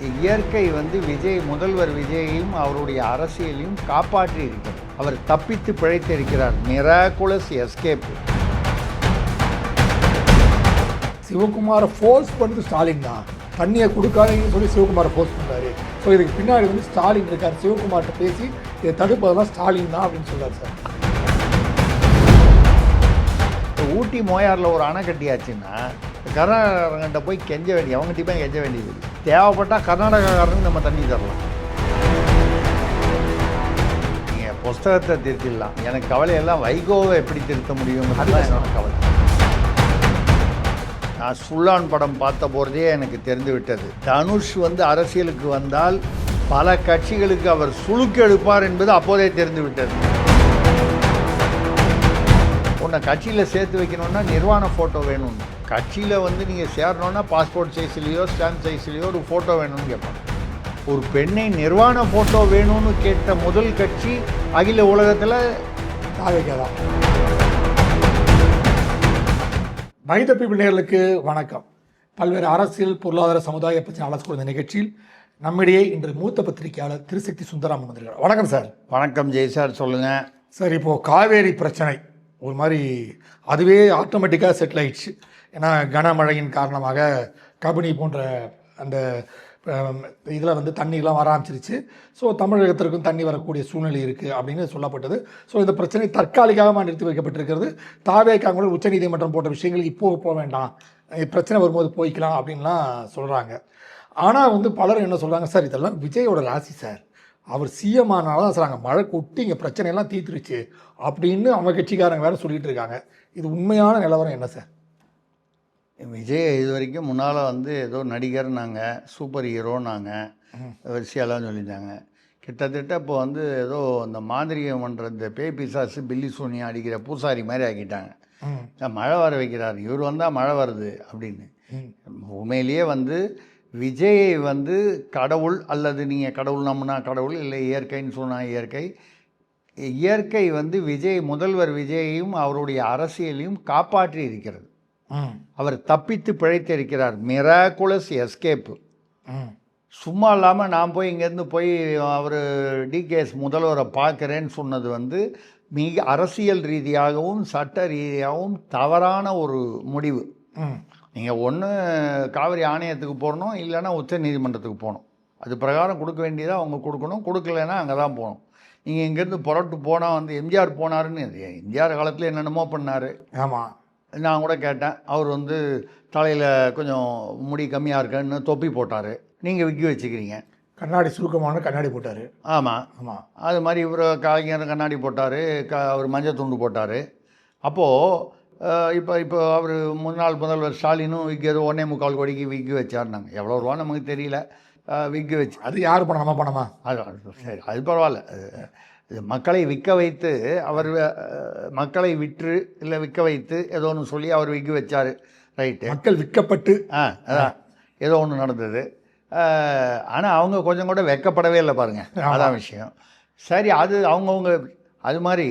இயற்கை வந்து முதல்வர் விஜயையும் அவருடைய அரசியலையும் காப்பாற்றி இருக்கிறார். அவர் தப்பித்து பிழைத்திருக்கிறார். மிராகுலஸ் எஸ்கேப். சிவகுமாரை ஃபோர்ஸ் பண்ணது ஸ்டாலின் தான். தண்ணியை கொடுக்காதீங்கன்னு சொல்லி சிவகுமாரை ஃபோர்ஸ் பண்ணுறாரு. ஸோ இதுக்கு பின்னாடி வந்து ஸ்டாலின் இருக்கார். சிவகுமார்கிட்ட பேசி இதை தடுப்பதெல்லாம் ஸ்டாலின் தான் அப்படின்னு சொல்கிறார் சார். ஊட்டி மோயாரில் ஒரு அணை கட்டியாச்சுன்னா கர்நாடகாரங்கிட்ட போய் கெஞ்ச வேண்டிய அவங்ககிட்ட போய் கெஞ்ச வேண்டியது. தேவைப்பட்டால் கர்நாடகாரனுக்கு நம்ம தண்ணி தரலாம். நீங்கள் புஸ்தகத்தை திருத்திடலாம். எனக்கு கவலையெல்லாம் வைகோவை எப்படி திருத்த முடியும், அதுதான் என்னோட கவலை. நான் சுல்லான் படம் பார்த்த போகிறதே எனக்கு தெரிந்து விட்டது. தனுஷ் வந்து அரசியலுக்கு வந்தால் பல கட்சிகளுக்கு அவர் சுழுக்கு எடுப்பார் என்பது அப்போதே தெரிந்து விட்டது. உன்னை கட்சியில் சேர்த்து வைக்கணுன்னா நிர்வாண ஃபோட்டோ வேணும். கட்சியில் வந்து நீங்கள் சேரணுன்னா பாஸ்போர்ட் சைஸ்லேயோ ஸ்டாம்ப் சைஸ்லேயோ ஒரு ஃபோட்டோ வேணும்னு கேட்பாங்க. ஒரு பெண்ணை நிர்வாண ஃபோட்டோ வேணும்னு கேட்ட முதல் கட்சி அகில உலகத்தில் தாவேகா. மைத பீப்பிள் நேயர்களுக்கு வணக்கம். பல்வேறு அரசியல், பொருளாதார, சமுதாய பிரச்சனை அலசக்கூடிய இந்த நிகழ்ச்சியில் நம்மிடையே இன்று மூத்த பத்திரிகையாளர் திருசக்தி சுந்தராமன் வந்திருக்கார். வணக்கம் சார். வணக்கம் ஜெய் சார், சொல்லுங்கள் சார். இப்போது காவேரி பிரச்சனை ஒரு மாதிரி அதுவே ஆட்டோமேட்டிக்காக செட்டில் ஆயிடுச்சு. ஏன்னா கனமழையின் காரணமாக கபினி போன்ற அந்த இதில் வந்து தண்ணிலாம் வர ஆரம்பிச்சிருச்சு. ஸோ தமிழகத்திற்கும் தண்ணி வரக்கூடிய சூழ்நிலை இருக்குது அப்படின்னு சொல்லப்பட்டது. ஸோ இந்த பிரச்சனை தற்காலிகமாக நிறுத்தி வைக்கப்பட்டிருக்கிறது. தாவேக்காங்களும் உச்சநீதிமன்றம் போட்ட விஷயங்களுக்கு இப்போது போக வேண்டாம், பிரச்சனை வரும்போது போய்க்கலாம் அப்படின்லாம் சொல்கிறாங்க. ஆனால் வந்து பலரும் என்ன சொல்கிறாங்க, சார் இதெல்லாம் விஜயோட ராசி சார், அவர் சிஎம் ஆனாலும் தான் சார் அங்கே மழை கொட்டி இங்கே பிரச்சனையெல்லாம் தீர்த்துருச்சு அப்படின்னு அவங்க கட்சிக்காரங்க வேறு சொல்லிகிட்டு இருக்காங்க. இது உண்மையான நிலவரம் என்ன சார்? விஜய் இது வரைக்கும் முன்னால் வந்து ஏதோ நடிகர்னாங்க, சூப்பர் ஹீரோனாங்க, வரிசையெல்லாம் சொல்லியிருந்தாங்க. கிட்டத்தட்ட இப்போ வந்து ஏதோ இந்த மாந்திரிகம் பண்ணுற இந்த பேய் பிசாசு பில்லி சூனியம் அடிக்கிற பூசாரி மாதிரி ஆக்கிட்டாங்க. மழை வர வைக்கிறார், இவர் வந்தால் மழை வருது அப்படின்னு. உண்மையிலேயே வந்து விஜயை வந்து கடவுள், அல்லது நீங்கள் கடவுள் நம்பினா கடவுள், இல்லை இயற்கைன்னு சொன்னால் இயற்கை. இயற்கை வந்து முதல்வர் விஜயையும் அவருடைய அரசியலையும் காப்பாற்றி இருக்கிறது. அவர் தப்பித்து பிழைத்திருக்கிறார். மிராகுலஸ் எஸ்கேப்பு. சும்மா இல்லாமல் நான் போய் இங்கேருந்து போய் அவர் டிகேஎஸ் முதல்வரை பார்க்குறேன்னு சொன்னது வந்து மிக அரசியல் ரீதியாகவும் சட்ட ரீதியாகவும் தவறான ஒரு முடிவு. நீங்கள் ஒன்று காவிரி ஆணையத்துக்கு போகணும், இல்லைன்னா உச்ச நீதிமன்றத்துக்கு போகணும். அது பிரகாரம் கொடுக்க வேண்டியதாக அவங்க கொடுக்கணும். கொடுக்கலைன்னா அங்கே தான் போகணும். நீங்கள் இங்கேருந்து புறட்டு போனால் வந்து எம்ஜிஆர் போனாருன்னு, எம்ஜிஆர் காலத்தில் என்னென்னமோ பண்ணார். ஆமாம், நான் கூட கேட்டேன். அவர் வந்து தலையில் கொஞ்சம் முடி கம்மியாக இருக்குன்னு தொப்பி போட்டார். நீங்கள் விக்கி வச்சுக்கிறீங்க. கண்ணாடி சுருக்கமான கண்ணாடி போட்டார். ஆமாம் ஆமாம். அது மாதிரி இவர் கலைஞர் கண்ணாடி போட்டார், அவர் மஞ்சள் துண்டு போட்டார். அப்போது இப்போ அவர் முன்னாள் முதல்வர் ஸ்டாலினும் விக்கு ஏதோ 1.25 கோடிக்கு விக்கி வச்சார்னாங்க. எவ்வளோ ரூபா நமக்கு தெரியல. விக்கு வச்சு அது யார் பணம், நம்ம பணமா? அது சரி, அது பரவாயில்ல. மக்களை விற்க வைத்து, அவர் மக்களை விற்று இல்லை விற்க வைத்து ஏதோ ஒன்று சொல்லி அவர் விற்க வச்சார். ரைட்டு, மக்கள் விற்கப்பட்டு அதான் ஏதோ ஒன்று நடந்தது. ஆனால் அவங்க கொஞ்சம் கூட வெக்கப்படவே இல்லை பாருங்கள். அதான் விஷயம். சரி, அது அவங்கவுங்க அது மாதிரி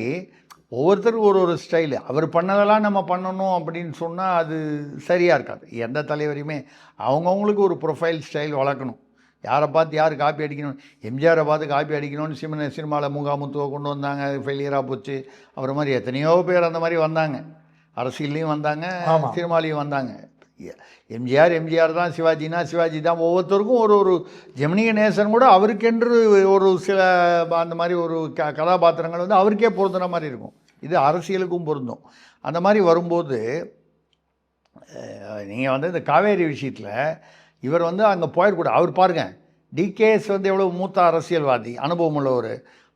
ஒவ்வொருத்தருக்கும் ஒரு ஸ்டைலு. அவர் பண்ணதெல்லாம் நம்ம பண்ணணும் அப்படின்னு சொன்னால் அது சரியாக இருக்காது. எந்த தலைவரையுமே அவங்கவுங்களுக்கு ஒரு ப்ரொஃபைல் ஸ்டைல் வளர்க்கணும். யாரை பார்த்து யார் காப்பி அடிக்கணும், எம்ஜிஆரை பார்த்து காப்பி அடிக்கணும்னு சினிமாவில் முகாமுத்துவை கொண்டு வந்தாங்க, ஃபெயிலியராக போச்சு. அவர் மாதிரி எத்தனையோ பேர் அந்த மாதிரி வந்தாங்க. அரசியல்லையும் வந்தாங்க, சினிமாலையும் வந்தாங்க. எம்ஜிஆர் தான், சிவாஜினா சிவாஜி தான். ஒவ்வொருத்தருக்கும் ஒரு ஜெமினி கணேசன் கூட அவருக்கென்று ஒரு சில அந்த மாதிரி ஒரு கதாபாத்திரங்கள் வந்து அவருக்கே பொருந்துகிற மாதிரி இருக்கும். இது அரசியலுக்கும் பொருந்தும். அந்த மாதிரி வரும்போது நீங்கள் வந்து இந்த காவேரி விஷயத்தில் இவர் வந்து அங்கே போயிடக்கூடாது. அவர் பாருங்கள், டிகேஎஸ் வந்து எவ்வளோ மூத்த அரசியல்வாதி, அனுபவம் உள்ளவர்.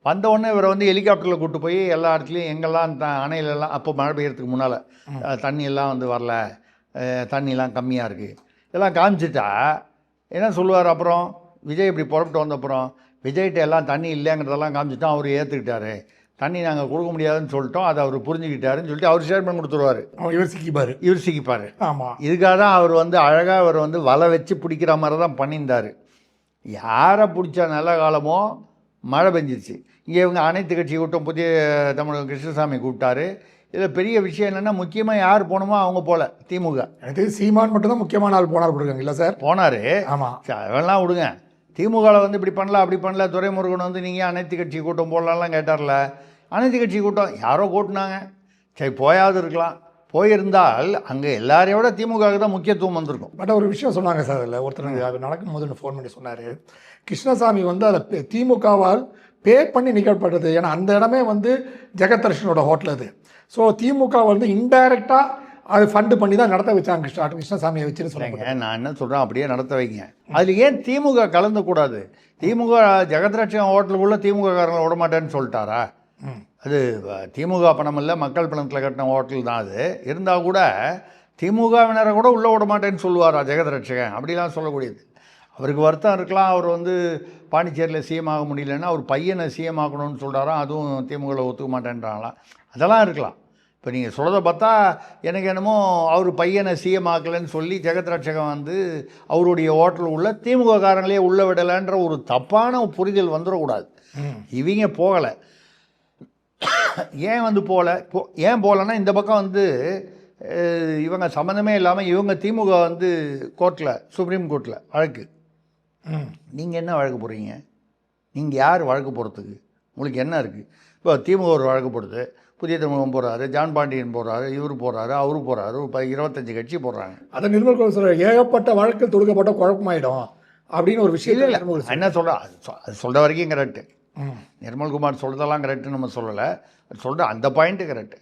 வந்தவுடனே இவரை வந்து ஹெலிகாப்டரில் கூப்பிட்டு போய் எல்லா இடத்துலையும் எங்கெல்லாம் அணையிலெல்லாம் அப்போ மழை பெய்யறதுக்கு முன்னால் தண்ணியெல்லாம் வந்து வரல, தண்ணிலாம் கம்மியாக இருக்குது, இதெல்லாம் காமிச்சிட்டா என்ன சொல்லுவார்? அப்புறம் விஜய் இப்படி புறப்பட்டு வந்தப்புறம் விஜய்கிட்ட எல்லாம் தண்ணி இல்லைங்கிறதெல்லாம் காமிச்சிட்டோம். அவர் ஏற்றுக்கிட்டாரு. தண்ணி நாங்கள் கொடுக்க முடியாதுன்னு சொல்லிட்டோம், அதை அவர் புரிஞ்சுக்கிட்டாருன்னு சொல்லிட்டு அவர் ஸ்டேட்மெண்ட் கொடுத்துருவார். இவர் சிக்கிப்பார். ஆமாம், இதுக்காக தான் அவர் வந்து அழகாக அவர் வந்து வலை வச்சு பிடிக்கிற மாதிரி தான் பண்ணியிருந்தார். யாரை பிடிச்ச நல்ல காலமோ மழை பெஞ்சிருச்சு. இங்கே இவங்க அனைத்து கட்சி கூட்டம், புதிய தமிழக கிருஷ்ணசாமி கூப்பிட்டாரு. இதில் பெரிய விஷயம் என்னென்னா, முக்கியமாக யார் போகணுமோ அவங்க போகல. திமுக எனக்கு சீமான் மட்டும்தான் முக்கியமான ஆள் போனார். போடுங்க இல்லை சார்? போனார். ஆமாம், அதெல்லாம் விடுங்க. திமுகவில் வந்து இப்படி பண்ணல அப்படி பண்ணல, துரைமுருகன் வந்து நீங்கள் அனைத்து கட்சி கூட்டம் போடலாம்லாம் கேட்டார்ல. அனைத்து கட்சி கூட்டம் யாரோ கூட்டினாங்க, சரி போயாவது இருக்கலாம். போயிருந்தால் அங்கே எல்லாரையும் விட திமுகவுக்கு தான் முக்கியத்துவம் வந்திருக்கும். பட் ஒரு விஷயம் சொன்னாங்க சார், அதில் ஒருத்தர் அது நடக்கும்போது ஃபோன் பண்ணி சொன்னார், கிருஷ்ணசாமி வந்து அதை திமுகவால் பே பண்ணி நிகழ்பட்டது. ஏன்னா அந்த இடமே வந்து ஜெகதர்ஷனோட ஹோட்டல் அது. ஸோ திமுக வந்து இன்டைரக்டாக அது ஃபண்டு பண்ணி தான் நடத்த வச்சாங்க கிருஷ்ணசாமியை வச்சுன்னு சொன்னாங்க. நான் என்ன சொல்கிறேன், அப்படியே நடத்த வைங்க. அதில் ஏன் திமுக கலந்துக்கூடாது? திமுக ஜெகத்ரட்சகம் ஹோட்டலுக்குள்ளே திமுக காரங்களை விட மாட்டேன்னு சொல்லிட்டாரா? அது திமுக பணம் இல்லை, மக்கள் பணத்தில் கட்டின ஹோட்டல் தான். அது இருந்தால் கூட திமுகவினரை கூட உள்ளே விட மாட்டேன்னு சொல்லுவாரா ஜெகத்ரட்சகன்? அப்படிலாம் சொல்லக்கூடியது. அவருக்கு வருத்தம் இருக்கலாம், அவர் வந்து பாண்டிச்சேரியில் சிஎம் ஆக முடியலன்னா அவர் பையனை சிஎம் ஆக்கணும்னு சொல்கிறாராம், அதுவும் திமுகவில் ஒத்துக்க மாட்டேன்றாங்களாம். அதெல்லாம் இருக்கலாம். இப்போ நீங்கள் சொல்கிறத பார்த்தா எனக்கு என்னமோ அவர் பையனை சிஎம் ஆக்கலைன்னு சொல்லி ஜெகத்ரட்சகன் வந்து அவருடைய ஹோட்டல் உள்ள திமுக காரங்களே உள்ளே விடலைன்ற ஒரு தப்பான புரிதல் வந்துடக்கூடாது. இவங்க போகலை. ஏன் வந்து ஏன் போகலைன்னா இந்த பக்கம் வந்து இவங்க சம்மந்தமே இல்லாமல் இவங்க திமுக வந்து கோர்ட்டில், சுப்ரீம் கோர்ட்டில் வழக்கு. நீங்கள் என்ன வழக்கு போடுறீங்க? நீங்கள் யார் வழக்கு போடுறதுக்கு? உங்களுக்கு என்ன இருக்குது? இப்போ திமுக ஒரு வழக்கு போடுது, புதிய தமிழகம் போடுறாரு, ஜான் பாண்டியன் போடுறாரு, இவர் போடுறாரு, அவரு போடுறாரு, இப்போ 25 கட்சி போடுறாங்க. அதை நிர்மல் குமார் சொல்கிறார், ஏகப்பட்ட வழக்கில் தொடுக்கப்பட்ட குழப்பமாயிடும் அப்படின்னு ஒரு விஷயம். இல்லை என்ன சொல்கிறேன், அது சொல்கிற வரைக்கும் கரெக்டு. நிர்மல்குமார் சொல்கிறதெல்லாம் கரெக்டு நம்ம சொல்லலை, சொல்கிற அந்த பாயிண்ட்டு கரெக்டு.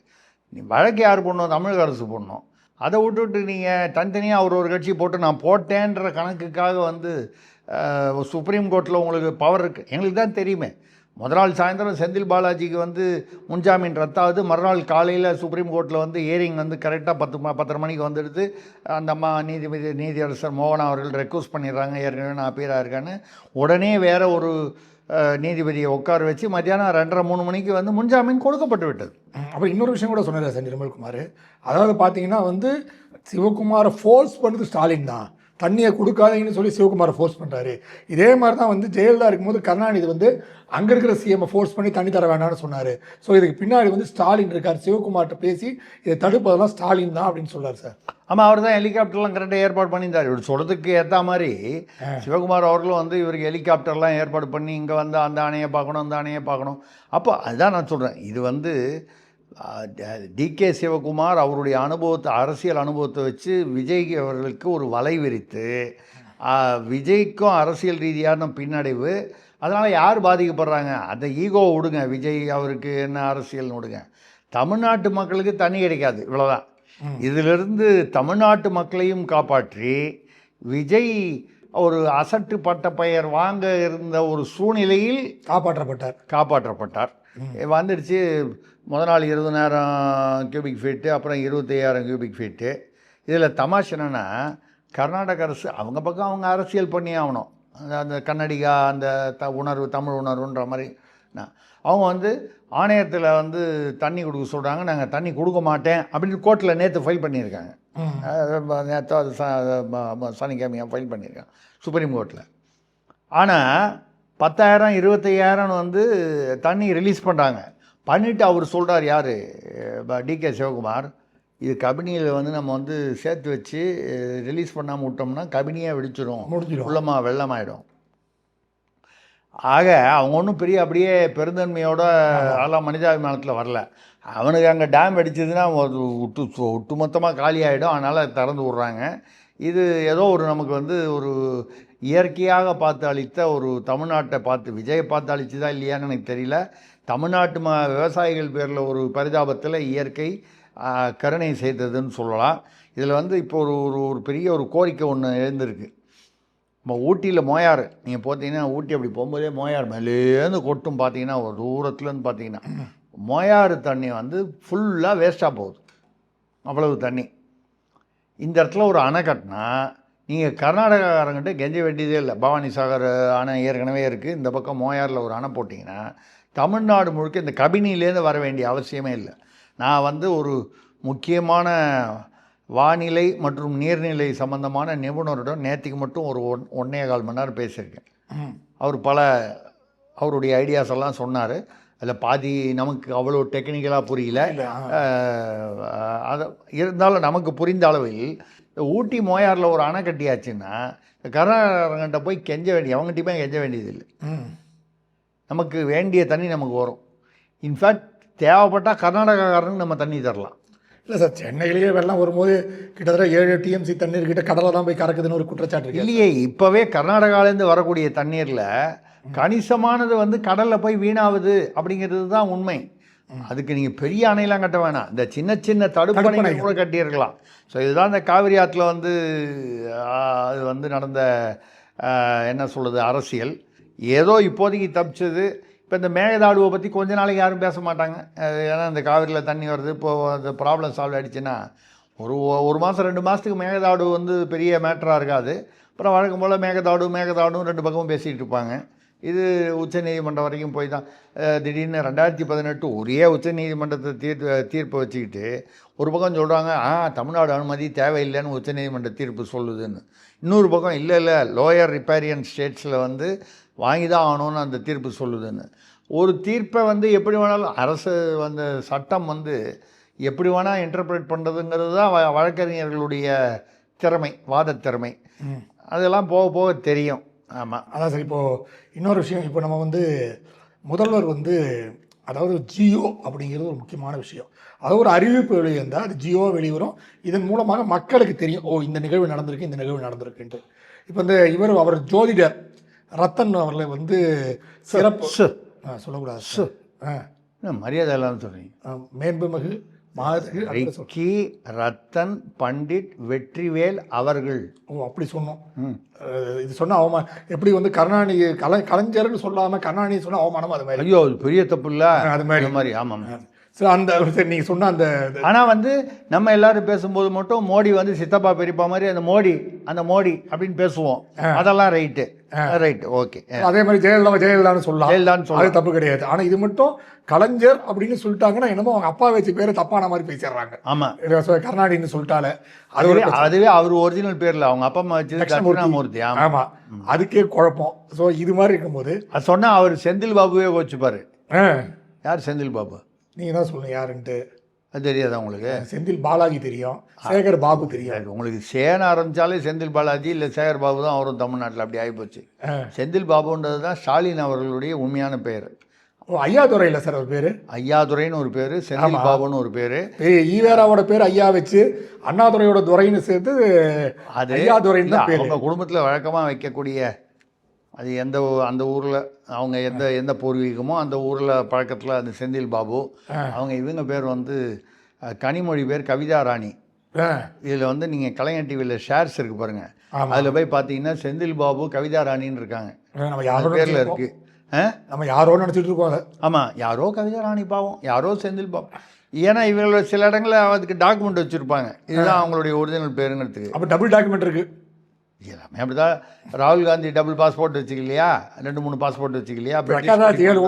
நீ வழக்கு யார் போடணும்? தமிழக அரசு போடணும். அதை விட்டுவிட்டு நீங்கள் தனித்தனியாக ஒரு கட்சி போட்டு நான் போட்டேன்ற கணக்குக்காக வந்து சுப்ரீம் கோர்ட்டில் உங்களுக்கு பவர் இருக்குது. எங்களுக்கு தான் தெரியுமே. முதல் நாள் சாயந்தரம் செந்தில் பாலாஜிக்கு வந்து முன்ஜாமீன் ரத்தாகுது, மறுநாள் காலையில் சுப்ரீம் கோர்ட்டில் வந்து ஹியரிங் வந்து கரெக்டாக 10:30 மணிக்கு வந்துடுது. அந்த அம்மா நீதியரசர் மோகனா அவர்கள் ரெக்வஸ்ட் பண்ணிடுறாங்க, ஏற்கனவே நான் அப்பீராக இருக்கான்னு. உடனே வேறு ஒரு நீதிபதியை உட்கார வச்சு மத்தியானம் 2:30-3 மணிக்கு வந்து முன்ஜாமீன் கொடுக்கப்பட்டு விட்டது. அப்புறம் இன்னொரு விஷயம் கூட சொன்னார் சார் நிர்மல்குமார். அதாவது பார்த்தீங்கன்னா வந்து சிவகுமாரை ஃபோர்ஸ் பண்ணுறது ஸ்டாலின் தான், தண்ணியை கொடுக்காதீங்கன்னு சொல்லி சிவகுமாரை ஃபோர்ஸ் பண்ணுறாரு. இதே மாதிரி தான் வந்து ஜெயலலிதா இருக்கும்போது கருணாநிதி வந்து அங்கே இருக்கிற சிஎம்ஐ ஃபோர்ஸ் பண்ணி தண்ணி தர வேண்டாம்னு சொன்னார். ஸோ இதுக்கு பின்னாடி வந்து ஸ்டாலின் இருக்கார், சிவகுமார்கிட்ட பேசி இதை தடுப்பதெல்லாம் ஸ்டாலின் தான் அப்படின்னு சொல்கிறார் சார். ஆமாம், அவர் தான் ஹெலிகாப்டர்லாம் கரெக்டாக ஏற்பாடு பண்ணியிருந்தார். இவர் சொல்கிறதுக்கு ஏற்ற மாதிரி சிவகுமார் அவர்களும் வந்து இவருக்கு ஹெலிகாப்டர்லாம் ஏற்பாடு பண்ணி இங்கே வந்து அந்த அணையை பார்க்கணும், அந்த அணையை பார்க்கணும். அப்போ அதுதான் நான் சொல்கிறேன், இது வந்து டிகே சிவகுமார் அவருடைய அனுபவத்தை, அரசியல் அனுபவத்தை வச்சு விஜய் அவர்களுக்கு ஒரு வலை விரித்து, விஜய்க்கும் அரசியல் ரீதியான பின்னடைவு. அதனால் யார் பாதிக்கப்படுறாங்க? அந்த ஈகோவை விடுங்க, விஜய் அவருக்கு என்ன அரசியல்னு விடுங்க. தமிழ்நாட்டு மக்களுக்கு தண்ணி கிடைக்காது, இவ்வளோதான். இதிலிருந்து தமிழ்நாட்டு மக்களையும் காப்பாற்றி விஜய் ஒரு அசட்டு பட்ட பெயர் வாங்க இருந்த ஒரு சூழ்நிலையில் காப்பாற்றப்பட்டார். வந்துடுச்சு. முதல் நாள் 20,000 கியூபிக் ஃபீட்டு, அப்புறம் 25,000 கியூபிக் ஃபீட்டு. இதில் தமாஷ் என்னென்னா, கர்நாடக அரசு அவங்க பக்கம் அவங்க அரசியல் பண்ணி ஆகணும். அந்த கன்னடிகா அந்த உணர்வு, தமிழ் உணர்வுன்ற மாதிரி அவங்க வந்து ஆணையத்தில் வந்து தண்ணி கொடுக்க சொல்கிறாங்க. நாங்கள் தண்ணி கொடுக்க மாட்டேன் அப்படின்னு கோர்ட்டில் நேற்று ஃபைல் பண்ணியிருக்காங்க. நேற்று அது சனிக்கிழமையாக ஃபைல் பண்ணியிருக்காங்க சுப்ரீம் கோர்ட்டில். ஆனால் 10,000 25,000 வந்து தண்ணி ரிலீஸ் பண்ணுறாங்க. பண்ணிவிட்டு அவர் சொல்கிறார், யார், டிகே சிவகுமார், இது கபினியில் வந்து நம்ம வந்து சேர்த்து வச்சு ரிலீஸ் பண்ணாமல் விட்டோம்னா கபினியே வெடிச்சிடும், உள்ளமாக வெள்ளமாயிடும். ஆக அவங்க ஒன்றும் பெரிய அப்படியே பெருந்தன்மையோட அதெல்லாம் மனிதாபிமானத்தில் வரல. அவனுக்கு அங்கே டேம் வெடிச்சதுன்னா ஒட்டு மொத்தமாக காலி ஆகிடும், அதனால் திறந்து விட்றாங்க. இது ஏதோ ஒரு நமக்கு வந்து ஒரு இயற்கையாக பார்த்து அளித்த ஒரு தமிழ்நாட்டை பார்த்து, விஜயை பார்த்து அளிச்சுதா இல்லையான்னு எனக்கு தெரியல. தமிழ்நாட்டு விவசாயிகள் பேரில் ஒரு பரிதாபத்தில் இயற்கை கருணை செய்ததுன்னு சொல்லலாம். இதில் வந்து இப்போ ஒரு பெரிய ஒரு கோரிக்கை ஒன்று எழுந்திருக்கு. நம்ம ஊட்டியில் மோயார், நீங்கள் பார்த்தீங்கன்னா ஊட்டி அப்படி போகும்போதே மோயார் மேலேருந்து கொட்டும். பார்த்தீங்கன்னா ஒரு தூரத்துலேருந்து பார்த்தீங்கன்னா மோயாறு தண்ணி வந்து ஃபுல்லாக வேஸ்ட்டாக போகுது, அவ்வளவு தண்ணி. இந்த இடத்துல ஒரு அணை கட்டினா நீங்கள் கர்நாடகாரங்கிட்ட கெஞ்ச வேண்டியதே இல்லை. பவானி சாகர் அணை ஏற்கனவே இருக்குது. இந்த பக்கம் மோயாரில் ஒரு அணை போட்டிங்கன்னா தமிழ்நாடு முழுக்க இந்த கபினிலேருந்து வர வேண்டிய அவசியமே இல்லை. நான் வந்து ஒரு முக்கியமான வானிலை மற்றும் நீர்நிலை சம்பந்தமான நிபுணருடன் நேற்றுக்கு மட்டும் ஒரு 1.25 மணி நேரம் பேசியிருக்கேன். அவர் அவருடைய ஐடியாஸ் எல்லாம் சொன்னார். அதில் பாதி நமக்கு அவ்வளோ டெக்னிக்கலாக புரியல. அதை இருந்தாலும் நமக்கு புரிந்த அளவில் இந்த ஊட்டி மோயாரில் ஒரு அணை கட்டியாச்சுன்னா கர்நாடகங்கிட்ட போய் கெஞ்ச அவங்ககிட்டயுமே கெஞ்ச வேண்டியதில்லை. நமக்கு வேண்டிய தண்ணி நமக்கு வரும். இன்ஃபேக்ட் தேவைப்பட்டால் கர்நாடகாக்காரனுக்கு நம்ம தண்ணி தரலாம். இல்லை சார், சென்னையிலேயே வெள்ளம் வரும்போது கிட்டத்தட்ட 7 டிஎம்சி தண்ணீர் கிட்ட கடலில் தான் போய் கறக்குதுன்னு ஒரு குற்றச்சாட்டு இருக்கு. இல்லையே, இப்போவே கர்நாடகாலேருந்து வரக்கூடிய தண்ணீரில் கணிசமானது வந்து கடலில் போய் வீணாகுது அப்படிங்கிறது தான் உண்மை. அதுக்கு நீங்கள் பெரிய அணையெல்லாம் கட்ட வேணாம், இந்த சின்ன சின்ன தடுப்பணைகள் கூட கட்டியிருக்கலாம். ஸோ இதுதான் இந்த காவிரி ஆற்றில் வந்து அது வந்து நடந்த என்ன சொல்கிறது அரசியல். ஏதோ இப்போதைக்கு தப்பிச்சது. இப்போ இந்த மேகதாடுவை பற்றி கொஞ்ச நாளைக்கு யாரும் பேச மாட்டாங்க. ஏன்னா இந்த காவிரியில் தண்ணி வருது, இப்போது அந்த ப்ராப்ளம் சால்வ் ஆகிடுச்சுன்னா ஒரு மாதம் 2 மாதத்துக்கு மேகதாடு வந்து பெரிய மேட்டராக இருக்காது. அப்புறம் வழக்கம் போல் மேகதாடும் 2 பக்கமும் பேசிகிட்டு இருப்பாங்க. இது உச்சநீதிமன்றம் வரைக்கும் போய் தான் திடீர்னு 2018 ஒரே உச்சநீதிமன்றத்தை தீர்ப்பை வச்சுக்கிட்டு ஒரு பக்கம் சொல்கிறாங்க தமிழ்நாடு அனுமதி தேவையில்லைன்னு உச்சநீதிமன்ற தீர்ப்பு சொல்லுதுன்னு. இன்னொரு பக்கம் இல்லை லோயர் ரிப்பேரியன் ஸ்டேட்ஸில் வந்து வாங்கி தான் ஆகணும்னு அந்த தீர்ப்பு சொல்லுதுன்னு. ஒரு தீர்ப்பை வந்து எப்படி வேணாலும் அரசு வந்து சட்டம் வந்து எப்படி வேணால் இன்டர்பிரேட் பண்ணுறதுங்கிறது தான் வழக்கறிஞர்களுடைய திறமை, வாத திறமை. அதெல்லாம் போக போக தெரியும். ஆமாம், அதான் சார். இப்போது இன்னொரு விஷயம், இப்போ நம்ம வந்து முதல்வர் வந்து அதாவது ஜியோ அப்படிங்கிறது ஒரு முக்கியமான விஷயம். அது ஒரு அறிவிப்பு வெளியிருந்தால் அது ஜியோ வெளிவரும். இதன் மூலமாக மக்களுக்கு தெரியும், இந்த நிகழ்வு நடந்திருக்கு, இந்த நிகழ்வு நடந்திருக்குன்ட்டு. இப்போ இந்த அவர் ஜோதிடர் ரத்தன் அவர்களை வந்து சிறப்பு சொல்லக்கூடாது, மரியாதை எல்லாம் சொல்கிறீங்க. மேன்புமிகு ரிக்கி ரத்தன் பண்டிட் வெற்றிவேல் அவர்கள். அப்படி சொன்னோம். இது சொன்ன அவமானம். எப்படி வந்து கருணாநிதி கலைஞர்னு சொல்லாமல் கருணாநிதி சொன்ன அவமானம் அது மாதிரி. ஐயோ, பெரிய தப்பு இல்லை அது மாதிரி. ஆமாம் சார், அந்த நீங்கள் சொன்ன அந்த ஆனால் வந்து நம்ம எல்லாரும் பேசும்போது மட்டும் மோடி வந்து சித்தப்பா பெரியப்பா மாதிரி அந்த மோடி அப்படின்னு பேசுவோம். அதெல்லாம் ரைட்டு, ஓகே. அதே மாதிரி ஜெயலலிதான்னு சொல்லலாம், அது தப்பு கிடையாது. ஆனால் இது மட்டும் கலைஞர் அப்படின்னு சொல்லிட்டாங்கன்னா என்னமோ அவங்க அப்பா வச்சு பேர் தப்பான மாதிரி பேசிடுறாங்க. ஆமாம், கருணாநிதினு சொல்லிட்டாலே அதுவே அவர் ஒரிஜினல் பேரில் அவங்க அப்பா அம்மா வச்சு தட்சிணாமூர்த்தி. ஆமாம், அதுக்கே குழப்பம். ஸோ இது மாதிரி இருக்கும்போது அது சொன்னால் அவர் செந்தில் பாபுவே வச்சுப்பாரு. யார் செந்தில் பாபு? நீங்கள் தான் சொல்லுங்கள் யாருன்ட்டு. அது தெரியாதா உங்களுக்கு? செந்தில் பாலாஜி தெரியும், சேகர் பாபு தெரியும். உங்களுக்கு சேன ஆரம்பித்தாலே செந்தில் பாலாஜி இல்லை சேகர் பாபு தான் அவரும் தமிழ்நாட்டில் அப்படி ஆகிப்போச்சு. செந்தில் பாபுன்றது தான் ஸ்டாலின் அவர்களுடைய உண்மையான பெயர். ஐயாதுரை இல்லை சார் அவர் பேர்? ஐயாதுரைன்னு ஒரு பேர், செந்தில் பாபுன்னு ஒரு பேர். ஈவேராவோட பேர் ஐயா வச்சு அண்ணாதுரையோட துரைன்னு சேர்த்து அது ஐயாதுரைன்னு தான் பேர். அவங்க குடும்பத்தில் வழக்கமாக வைக்கக்கூடிய அது அந்த ஊரில் அவங்க எந்த பூர்வீகமோ அந்த ஊரில் பழக்கத்தில் அந்த செந்தில் பாபு. இவங்க பேர் வந்து கனிமொழி பேர் கவிதா ராணி. இதில் வந்து நீங்கள் கலைஞர் டிவியில் ஷேர்ஸ் இருக்குது பாருங்கள், அதில் போய் பார்த்தீங்கன்னா செந்தில் பாபு கவிதா ராணின்னு இருக்காங்க. பேரில் இருக்குது. நம்ம யாரோ நினச்சிட்டு இருக்கோம். ஆமாம், யாரோ கவிதா ராணி பாவம், யாரோ செந்தில் பாபு. ஏன்னா இவங்களோட சில இடங்களில் அதுக்கு டாக்குமெண்ட் வச்சுருப்பாங்க, இதுதான் அவங்களுடைய ஒரிஜினல் பேருங்கிறதுக்கு. அப்போ டபுள் டாக்குமெண்ட் இருக்குது எல்லாமே. அப்படி தான் ராகுல் காந்தி டபுள் பாஸ்போர்ட் வச்சுக்கலையா, 2-3 பாஸ்போர்ட் வச்சுக்கலையா, 7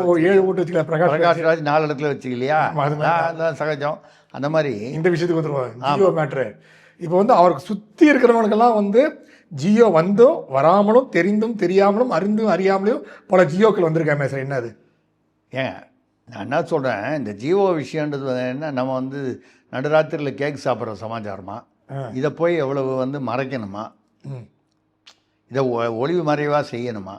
ஓட்டு வச்சுக்கலாம், பிரகாஷ் ராஜ் 4 இடத்துல வச்சுக்கலையா, அதுதான் சகஜம். அந்த மாதிரி இந்த விஷயத்துக்கு வந்துருவாங்க ஜியோ மேட்ரு. இப்போ வந்து அவருக்கு சுற்றி இருக்கிறவனுக்கெல்லாம் வந்து ஜியோ வந்தும் வராமலும் தெரிந்தும் தெரியாமலும் அறிந்தும் அறியாமலையும் பல ஜியோக்கள் வந்திருக்காமே சார். என்னது நான் என்ன சொல்கிறேன், இந்த ஜியோ விஷயன்றது என்ன, நம்ம வந்து நடுராத்திரியில் கேக் சாப்பிட்ற சமாச்சாரமா, இதை போய் எவ்வளவு வந்து மறைக்கணுமா, இதை ஒளிவு மறைவாக செய்யணுமா?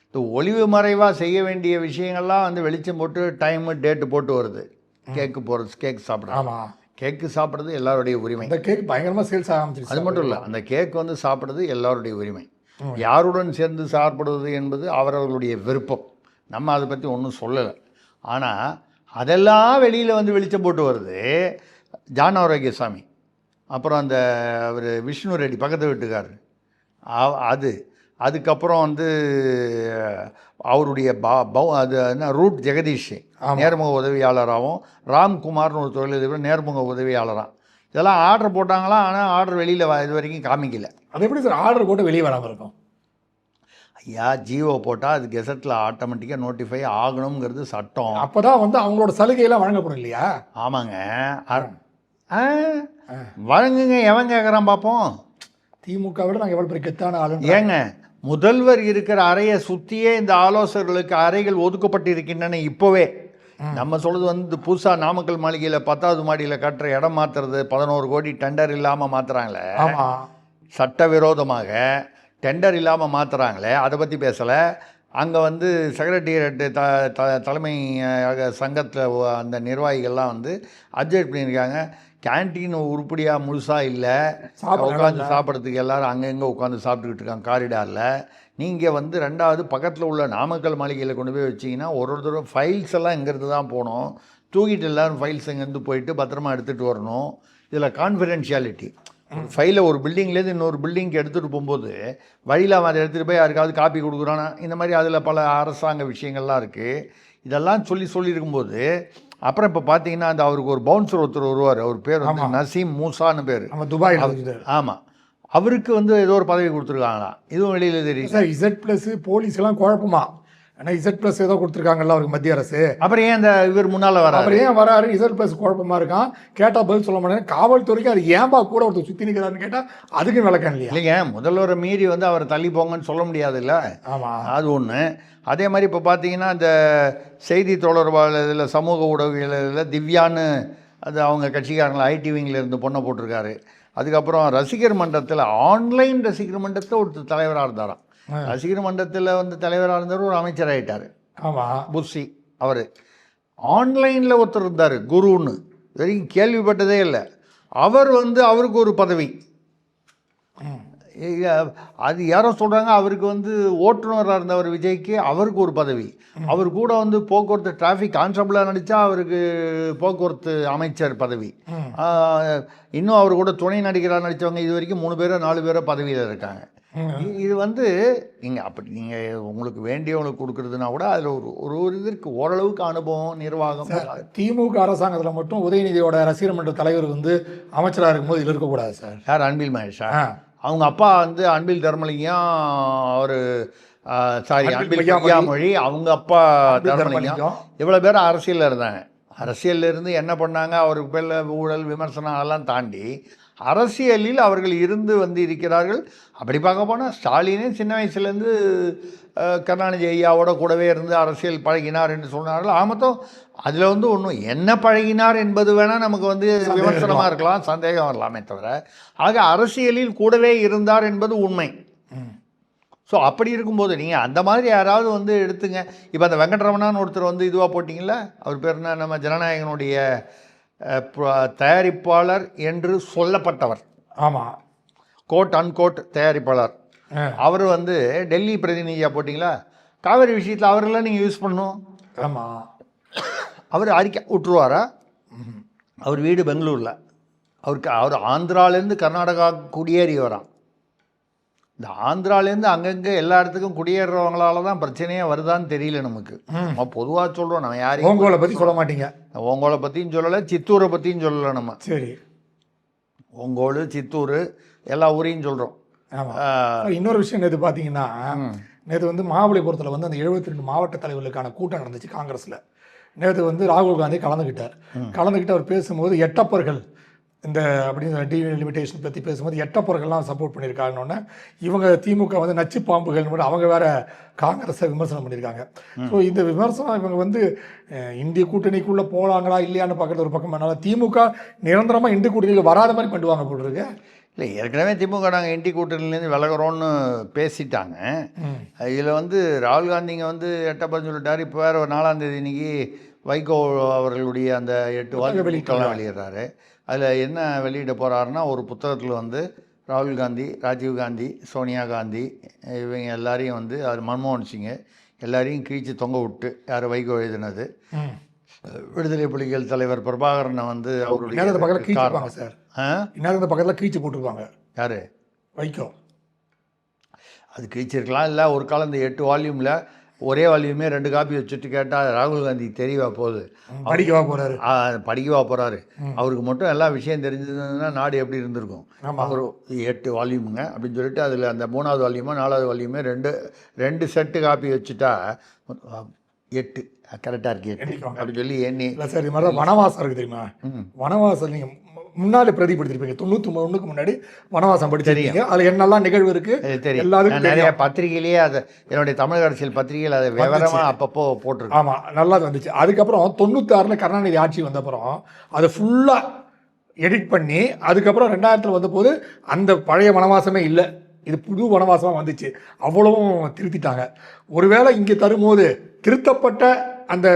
இந்த ஒளிவு மறைவாக செய்ய வேண்டிய விஷயங்கள்லாம் வந்து வெளிச்சம் போட்டு டைமு டேட்டு போட்டு வருது. கேக்கு போகிறது, கேக் சாப்பிட்றது. ஆமாம், கேக்கு சாப்பிட்றது எல்லாருடைய உரிமை. அந்த கேக் பயங்கரமாக சேல்ஸ் ஆரம்பிச்சிருச்சு. அது மட்டும் இல்லை, அந்த கேக் வந்து சாப்பிட்றது எல்லாருடைய உரிமை. யாருடன் சேர்ந்து சாப்பிடுவது என்பது அவரவர்களுடைய விருப்பம். நம்ம அதை பற்றி ஒன்றும் சொல்லலை. ஆனால் அதெல்லாம் வெளியில் வந்து வெளிச்சம் போட்டு வருது. ஜான் ஆரோக்கியசாமி, அப்புறம் அந்த அவர் விஷ்ணு ரெட்டி பக்கத்து வீட்டுக்காரர், அதுக்கப்புறம் வந்து அவருடைய அது என்ன ரூட் ஜெகதீஷ் நேர்முக உதவியாளராகவும், ராம்குமார்னு ஒரு தொழிலதிபர் நேர்முக உதவியாளராக. இதெல்லாம் ஆர்டர் போட்டாங்களா, ஆனால் ஆர்டர் வெளியில் இது வரைக்கும் காமிக்கல. அது எப்படி சார் ஆர்டர் போட்டு வெளியே வராமல் இருக்கும்? ஐயா, ஜியோ போட்டால் அது கெசட்டில் ஆட்டோமேட்டிக்காக நோட்டிஃபை ஆகணுங்கிறது சட்டம். அப்போ தான் வந்து அவங்களோட சலுகையெல்லாம் வழங்கப்படும் இல்லையா? ஆமாங்க, வழங்குங்க. எவன் கேட்குறான் பார்ப்போம். திமுக விட நாங்கள் எவ்வளோ பெரிய கெத்தான ஆளு. ஏங்க, முதல்வர் இருக்கிற அறையை சுற்றியே இந்த ஆலோசகர்களுக்கு அறைகள் ஒதுக்கப்பட்டு இருக்கின்றன. இப்போவே நம்ம சொல்கிறது வந்து புதுசாக நாமக்கல் மாளிகையில் 10வது மாடியில் கட்டுற இடம் மாற்றுறது 11 கோடி டெண்டர் இல்லாமல் மாற்றுறாங்களே, ஆமாம். சட்டவிரோதமாக டெண்டர் இல்லாமல் மாற்றுறாங்களே, அதை பற்றி பேசலை. அங்கே வந்து செக்ரட்டரியேட்டு தலைமை சங்கத்தில் அந்த நிர்வாகிகள்லாம் வந்து அப்ஜெக்ட் பண்ணியிருக்காங்க. கேன்டீன் உருப்படியாக முழுசாக இல்லை, உட்காந்து சாப்பிட்றதுக்கு எல்லோரும் அங்கங்கே உட்காந்து சாப்பிட்டுக்கிட்டு இருக்காங்க காரிடாரில். நீங்கள் வந்து 2வது பக்கத்தில் உள்ள நாமக்கல் மாளிகையில் கொண்டு போய் வச்சிங்கன்னா ஒரு தடவை ஃபைல்ஸ் எல்லாம் இங்கேருந்து தான் போகணும், தூக்கிட்டு எல்லோரும் ஃபைல்ஸ் இங்கேருந்து போயிட்டு பத்திரமா எடுத்துகிட்டு வரணும். இதில் கான்ஃபிடென்ஷியாலிட்டி, ஃபைலை ஒரு பில்டிங்லேருந்து இன்னொரு பில்டிங்க்கு எடுத்துகிட்டு போகும்போது வழியில் அவன் அதை எடுத்துகிட்டு போய் யாருக்காவது காப்பி கொடுக்குறானா, இந்த மாதிரி அதில் பல அரசாங்க விஷயங்கள்லாம் இருக்குது. இதெல்லாம் சொல்லியிருக்கும்போது அப்புறம் இப்போ பார்த்தீங்கன்னா அந்த அவருக்கு ஒரு பவுன்சர் ஒருத்தர் வருவார், அவர் பேர் வந்து நசீம் மூசான்னு பேர், துபாய். ஆமாம், அவருக்கு வந்து ஏதோ ஒரு பதவி கொடுத்துருக்காங்களாம், இதுவும் வெளியில் தெரியும் சார். Z+ போலீஸ்லாம் குழப்பமா, ஆனால் Z+ ஏதோ கொடுத்துருக்காங்கல்ல அவருக்கு மத்திய அரசு. அப்புறம் ஏன் அந்த இவர் முன்னால் வராரு, அப்புறம் ஏன் வராரு? Z+ குழப்பமா இருக்கான், கேட்டால் பதில் சொல்ல மாட்டேன். காவல்துறைக்கு அது ஏன்பா கூட ஒருத்தர் சுற்றி நிற்கிறாருன்னு கேட்டால் அதுக்கும் விளக்கம் இல்லையா? இல்லைங்க, முதல்வரை மீறி வந்து அவரை தள்ளி போங்கன்னு சொல்ல முடியாது இல்லை. ஆமாம், அது ஒன்று. அதே மாதிரி இப்போ பார்த்தீங்கன்னா இந்த செய்தி தொடர்பாளர் இதில் சமூக ஊடகங்களில் திவ்யான்னு அது அவங்க கட்சிக்காரங்களை ஐடி விங்கில் இருந்து பொண்ணை போட்டிருக்காரு. அதுக்கப்புறம் ரசிகர் மன்றத்தில் ஆன்லைன் ரசிகர் மன்றத்தில் ஒருத்தர் தலைவராக இருந்தாராம். ரசிகர் மன்றத்தில் வந்து தலைவராக இருந்தவர் ஒரு அமைச்சர் ஆகிட்டார். ஆமாம், புஷி. அவர் ஆன்லைனில் ஒருத்தர் இருந்தார் குருன்னு, இது வரைக்கும் கேள்விப்பட்டதே இல்லை. அவர் வந்து அவருக்கு ஒரு பதவி, அது யாரோ சொல்கிறாங்க அவருக்கு வந்து ஓட்டுநராக இருந்தவர் விஜய்க்கு, அவருக்கு ஒரு பதவி. அவர் கூட வந்து போக்குவரத்து டிராஃபிக் கான்ஸ்டபிளாக நடித்தா அவருக்கு போக்குவரத்து அமைச்சர் பதவி. இன்னும் அவர் கூட துணை நடிகராக நடித்தவங்க இது வரைக்கும் 3 பேரோ 4 பேரோ பதவியில் இருக்காங்க. இது வந்து நீங்கள் அப்படி நீங்கள் உங்களுக்கு வேண்டியவங்களுக்கு கொடுக்குறதுனா கூட அதில் ஒரு இதற்கு ஓரளவுக்கு அனுபவம், நிர்வாகம். திமுக அரசாங்கத்தில் மட்டும் உதயநிதியோட ரசிகர் மன்ற தலைவர் வந்து அமைச்சராக இருக்கும்போது இதில் இருக்கக்கூடாது சார். யார்? அன்பில் மகேஷா. அவங்க அப்பா வந்து அன்பில் தர்மலிங்கம், அவர் சாரி அன்பில் பொய்யாமொழி, அவங்க அப்பா தர்மலிங்கம், இவ்வளோ பேர் அரசியலில் இருந்தாங்க. அரசியலில் இருந்து என்ன பண்ணாங்க, அவருக்கு பேரில் ஊழல் விமர்சனம் அதெல்லாம் தாண்டி அரசியலில் அவர்கள் இருந்து வந்து இருக்கிறார்கள். அப்படி பார்க்க போனால் ஸ்டாலினே சின்ன வயசுலேருந்து கருணாநிதி ஐயாவோட கூடவே இருந்து அரசியல் பழகினார் என்று சொன்னார்கள். ஆமத்தம் அதில் வந்து ஒன்றும் என்ன பழகினார் என்பது வேணால் நமக்கு வந்து விமர்சனமாக இருக்கலாம், சந்தேகம் வரலாமே தவிர, ஆக அரசியலில் கூடவே இருந்தார் என்பது உண்மை. ஸோ அப்படி இருக்கும்போது நீங்கள் அந்த மாதிரி யாராவது வந்து எடுத்துங்க. இப்போ அந்த வெங்கட்ரமணான்னு ஒருத்தர் வந்து இதுவாக போட்டிங்களா, அவர் பேர் என்ன, நம்ம ஜனநாயகனுடைய தயாரிப்பாளர் என்று சொல்லப்பட்டவர். ஆமாம், கோட் அன்கோட் தயாரிப்பாளர். அவர் வந்து டெல்லி பிரதிநிதியாக போட்டிங்களா, காவேரி விஷயத்தில் அவரெல்லாம் நீங்கள் யூஸ் பண்ணணும். ஆமாம், அவர் அறிக்கை விட்டுருவாரா? அவர் வீடு பெங்களூரில், அவர் ஆந்திராலேருந்து கர்நாடகா குடியேறி வரான். இந்த ஆந்திராலேருந்து அங்கங்கே எல்லா இடத்துக்கும் குடியேறவங்களால தான் பிரச்சனையே வருதான்னு தெரியல நமக்கு. நம்ம பொதுவாக சொல்கிறோம், நம்ம யாரையும் ஓங்கோலை பற்றி சொல்ல மாட்டீங்க. ஓங்கோலை பற்றியும் சொல்லலை, சித்தூரை பற்றியும் சொல்லலை. நம்ம சரி ஓங்கோல், சித்தூர் எல்லா ஊரையும் சொல்கிறோம். ஆமாம். இன்னொரு விஷயம் நேற்று பார்த்தீங்கன்னா, நேற்று வந்து மகாபலிபுரத்தில் வந்து அந்த 72 மாவட்ட தலைவர்களுக்கான கூட்டம் நடந்துச்சு காங்கிரஸில். நேற்று வந்து ராகுல் காந்தி கலந்துக்கிட்டு அவர் பேசும்போது எட்டப்பர்கள் இந்த அப்படின்னு டீலிமிட்டேஷன் பற்றி பேசும்போது எட்டப்பர்கள்லாம் சப்போர்ட் பண்ணியிருக்காங்கன்னு, இவங்க திமுக வந்து நச்சு பாம்புகள் அவங்க வேற காங்கிரஸை விமர்சனம் பண்ணியிருக்காங்க. ஸோ இந்த விமர்சனம் இவங்க வந்து இந்திய கூட்டணிக்குள்ளே போகலாங்களா இல்லையான்னு பார்க்குறது ஒரு பக்கம் பண்ணாலும், திமுக நிரந்தரமாக இந்திய கூட்டணியில் வராத மாதிரி பண்ணுவாங்க போட்டுருக்கு. இல்லை, ஏற்கனவே திமுக நாங்கள் இண்டி கூட்டணிலேருந்து விலகிறோன்னு பேசிட்டாங்க. இதில் வந்து ராகுல் காந்திங்க வந்து எட்டப்பன்னு சொல்லிட்டார். இப்போ வேறு ஒரு 4ஆம் தேதி இன்னைக்கு வைகோ அவர்களுடைய அந்த 8 வாக்குகளுக்கெல்லாம் வெளியிடுறாரு. அதில் என்ன வெளியிட போகிறாருன்னா, ஒரு புத்தகத்தில் வந்து ராகுல் காந்தி, ராஜீவ் காந்தி, சோனியா காந்தி இவங்க எல்லாரையும் வந்து அது மன்மோகன் சிங் எல்லாரையும் கீழ்ச்சி தொங்க விட்டு, யார் வைகோ எழுதினது, விடுதலை புலிகள் தலைவர் பிரபாகரனை வந்து அவருடைய பக்கத்தில் சார் இன்னும் பக்கத்தில் கீழ்ச்சி போட்டுருவாங்க. யார்? வைகோ. அது கீழ்ச்சிருக்கலாம். இல்லை ஒரு காலம் இந்த 8 வால்யூமில் ஒரே வால்யூமே 2 காப்பி வச்சுட்டு கேட்டால் ராகுல் காந்தி தெரியவா போகுது, படிக்கவா போகிறாரு. அவருக்கு மட்டும் எல்லா விஷயம் தெரிஞ்சதுன்னா நாடு எப்படி இருந்திருக்கும். அவர் 8 வால்யூமுங்க அப்படின்னு சொல்லிட்டு அதில் அந்த 3ஆவது வால்யூமோ 4ஆவது வால்யூமே 2 செட்டு காப்பி வச்சுட்டா 8 கரெக்டாக இருக்கு 8 அப்படின்னு சொல்லி எண்ணி. இல்லை சார், இது மாதிரி தான் வனவாசம் இருக்குது தெரியுமா? வனவாசம் நீங்கள் முன்னாடி பிரதிபடுத்திருப்பீங்க 91க்கு முன்னாடி வனவாசம் படிச்சிருக்கீங்க. அதில் என்னெல்லாம் நிகழ்வு இருக்கு அது தெரியும். எல்லாருக்கும் நிறைய தெரியும். பத்திரிகையிலேயே அதை என்னுடைய தமிழக அரசியல் பத்திரிகையில் அதை விவரமாக அப்பப்போ போட்டிருக்கு. ஆமாம், நல்லா வந்துச்சு. அதுக்கப்புறம் 96ல் கருணாநிதி ஆட்சி வந்தப்புறம் அதை ஃபுல்லாக எடிட் பண்ணி அதுக்கப்புறம் 2000 வந்தபோது அந்த பழைய வனவாசமே இல்லை, இது புது வனவாசமாக வந்துச்சு. அவ்வளவும் திருத்திட்டாங்க. ஒருவேளை இங்கே தரும்போது திருத்தப்பட்ட அந்த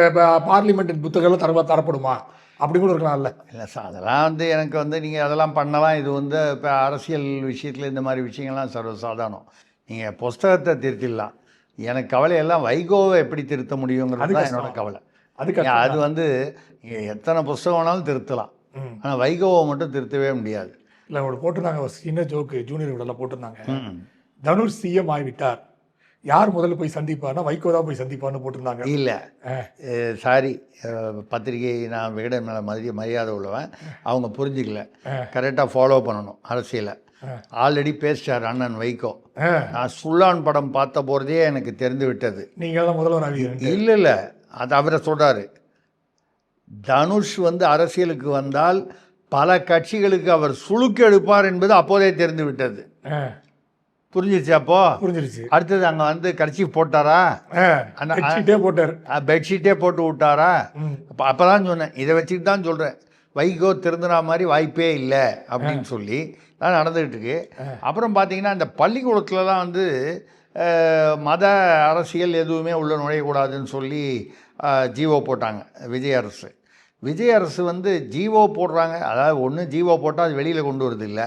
பார்லிமெண்ட் புத்தகங்கள் தரப்படுமா அப்படி கூட இருக்கலாம்ல? இல்லை சார், அதெல்லாம் வந்து எனக்கு வந்து நீங்கள் அதெல்லாம் பண்ணலாம். இது வந்து இப்போ அரசியல் விஷயத்தில் இந்த மாதிரி விஷயங்கள்லாம் சர்வசாதாரணம். நீங்கள் புஸ்தகத்தை திருத்திடலாம். எனக்கு கவலை எல்லாம் வைகோவை எப்படி திருத்த முடியுங்கிறது தான் என்னோட கவலை. அது வந்து நீங்கள் எத்தனை புஸ்தகம் வேணாலும் திருத்தலாம், ஆனால் வைகோவை மட்டும் திருத்தவே முடியாது. இல்லை, அவங்க போட்டிருந்தாங்க ஒரு சின்ன ஜோக்கு, ஜூனியர் விடலாம் போட்டிருந்தாங்க, தனுஷ் சிஎம் ஆகிவிட்டார், யார் முதல்ல போய் சந்திப்பார்னா வைகோ தான் போய் சந்திப்பார்னு போட்டிருந்தாங்க. இல்லை சாரி, பத்திரிகை நான் விகடன் மேலே மரியாதை உள்ளவன், அவங்க புரிஞ்சிக்கல. கரெக்டாக ஃபாலோ பண்ணணும் அரசியலை. ஆல்ரெடி பேசிட்டார் அண்ணன் வைகோ. நான் சுல்லான் படம் பார்த்த போகிறதே எனக்கு தெரிந்து விட்டது. நீங்கள் தான் முதல்வர். இல்லை இல்லை, அது அவரை சொல்கிறாரு. தனுஷ் வந்து அரசியலுக்கு வந்தால் பல கட்சிகளுக்கு அவர் சுழுக்கு எடுப்பார் என்பது அப்போதே தெரிந்து விட்டது. புரிஞ்சிருச்சு? அப்போ புரிஞ்சிருச்சு. அடுத்தது அங்கே வந்து கர்ச்சீஃப் போட்டாரா, போட்டார், பெட்ஷீட்டே போட்டு விட்டாரா? அப்போதான் சொன்னேன், இதை வச்சுட்டு தான் சொல்கிறேன், வைகோ திருந்துனா மாதிரி வாய்ப்பே இல்லை அப்படின்னு சொல்லி தான் நடந்துகிட்டு இருக்கு. அப்புறம் பார்த்தீங்கன்னா இந்த பள்ளிக்கூடத்துலலாம் வந்து மத அரசியல் எதுவுமே உள்ள நுழையக்கூடாதுன்னு சொல்லி ஜீவோ போட்டாங்க விஜய் அரசு வந்து ஜீவோ போடுறாங்க. அதாவது ஒன்று ஜீவோ போட்டால் அது வெளியில் கொண்டு வரது இல்லை,